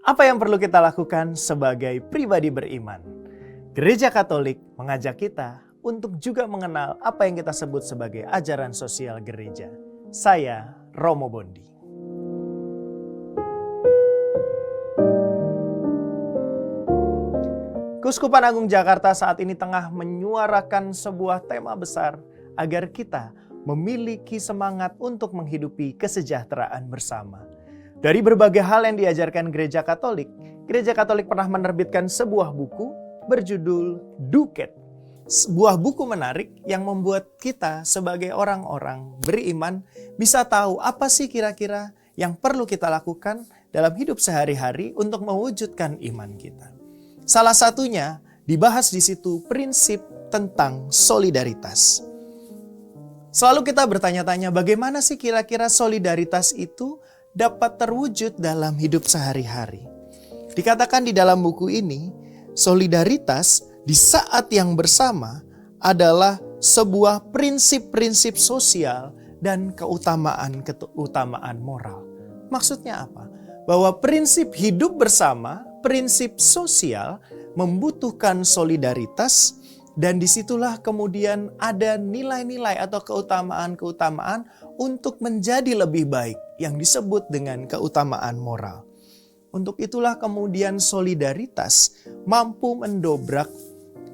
Apa yang perlu kita lakukan sebagai pribadi beriman? Gereja Katolik mengajak kita untuk juga mengenal apa yang kita sebut sebagai ajaran sosial gereja. Saya Romo Bondi. Keuskupan Agung Jakarta saat ini tengah menyuarakan sebuah tema besar agar kita memiliki semangat untuk menghidupi kesejahteraan bersama. Dari berbagai hal yang diajarkan Gereja Katolik pernah menerbitkan sebuah buku berjudul Duket. Sebuah buku menarik yang membuat kita sebagai orang-orang beriman bisa tahu apa sih kira-kira yang perlu kita lakukan dalam hidup sehari-hari untuk mewujudkan iman kita. Salah satunya dibahas di situ prinsip tentang solidaritas. Selalu kita bertanya-tanya bagaimana sih kira-kira solidaritas itu dapat terwujud dalam hidup sehari-hari. Dikatakan di dalam buku ini, solidaritas di saat yang bersama adalah sebuah prinsip-prinsip sosial dan keutamaan moral. Maksudnya apa? Bahwa prinsip hidup bersama, prinsip sosial membutuhkan solidaritas, dan disitulah kemudian ada nilai-nilai atau keutamaan-keutamaan untuk menjadi lebih baik yang disebut dengan keutamaan moral. Untuk itulah kemudian solidaritas mampu mendobrak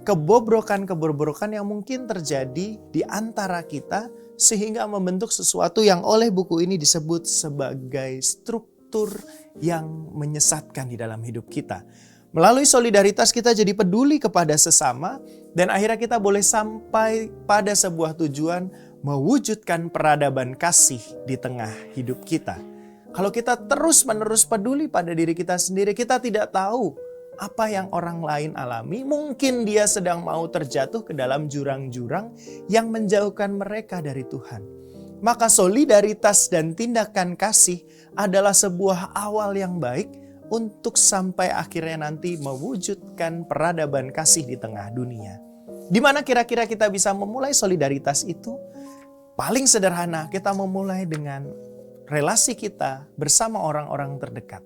kebobrokan-kebobrokan yang mungkin terjadi di antara kita sehingga membentuk sesuatu yang oleh buku ini disebut sebagai struktur yang menyesatkan di dalam hidup kita. Melalui solidaritas kita jadi peduli kepada sesama dan akhirnya kita boleh sampai pada sebuah tujuan mewujudkan peradaban kasih di tengah hidup kita. Kalau kita terus-menerus peduli pada diri kita sendiri, kita tidak tahu apa yang orang lain alami. Mungkin dia sedang mau terjatuh ke dalam jurang-jurang yang menjauhkan mereka dari Tuhan. Maka solidaritas dan tindakan kasih adalah sebuah awal yang baik untuk sampai akhirnya nanti mewujudkan peradaban kasih di tengah dunia. Di mana kira-kira kita bisa memulai solidaritas itu? Paling sederhana, kita memulai dengan relasi kita bersama orang-orang terdekat.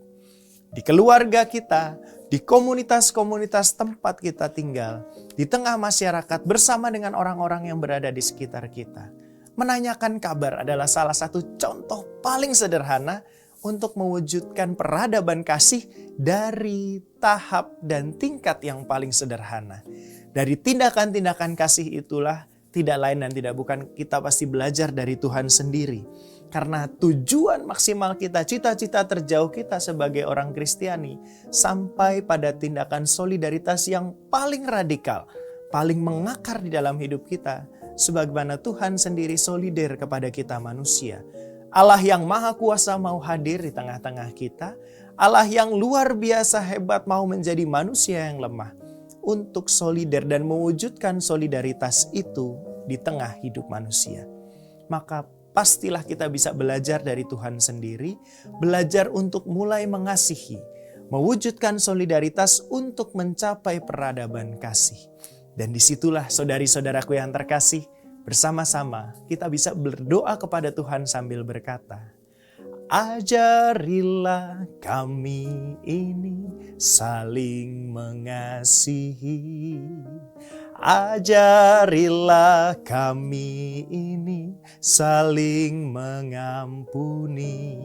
Di keluarga kita, di komunitas-komunitas tempat kita tinggal, di tengah masyarakat bersama dengan orang-orang yang berada di sekitar kita. Menanyakan kabar adalah salah satu contoh paling sederhana untuk mewujudkan peradaban kasih dari tahap dan tingkat yang paling sederhana. Dari tindakan-tindakan kasih itulah tidak lain dan tidak bukan kita pasti belajar dari Tuhan sendiri. Karena tujuan maksimal kita, cita-cita terjauh kita sebagai orang Kristiani sampai pada tindakan solidaritas yang paling radikal, paling mengakar di dalam hidup kita. Sebagaimana Tuhan sendiri solider kepada kita manusia. Allah yang maha kuasa mau hadir di tengah-tengah kita. Allah yang luar biasa hebat mau menjadi manusia yang lemah. Untuk solider dan mewujudkan solidaritas itu di tengah hidup manusia. Maka pastilah kita bisa belajar dari Tuhan sendiri. Belajar untuk mulai mengasihi. Mewujudkan solidaritas untuk mencapai peradaban kasih. Dan disitulah saudari-saudaraku yang terkasih. Bersama-sama kita bisa berdoa kepada Tuhan sambil berkata, ajarilah kami ini saling mengasihi. Ajarilah kami ini saling mengampuni.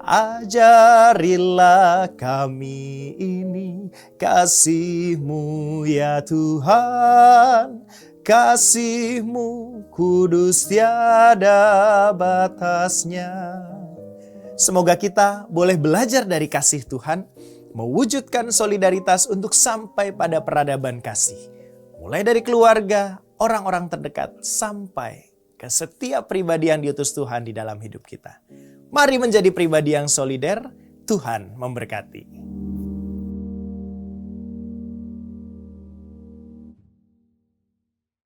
Ajarilah kami ini kasih-Mu ya Tuhan. Kasih-Mu kudus tiada batasnya. Semoga kita boleh belajar dari kasih Tuhan, mewujudkan solidaritas untuk sampai pada peradaban kasih. Mulai dari keluarga, orang-orang terdekat, sampai ke setiap pribadi yang diutus Tuhan di dalam hidup kita. Mari menjadi pribadi yang solider, Tuhan memberkati.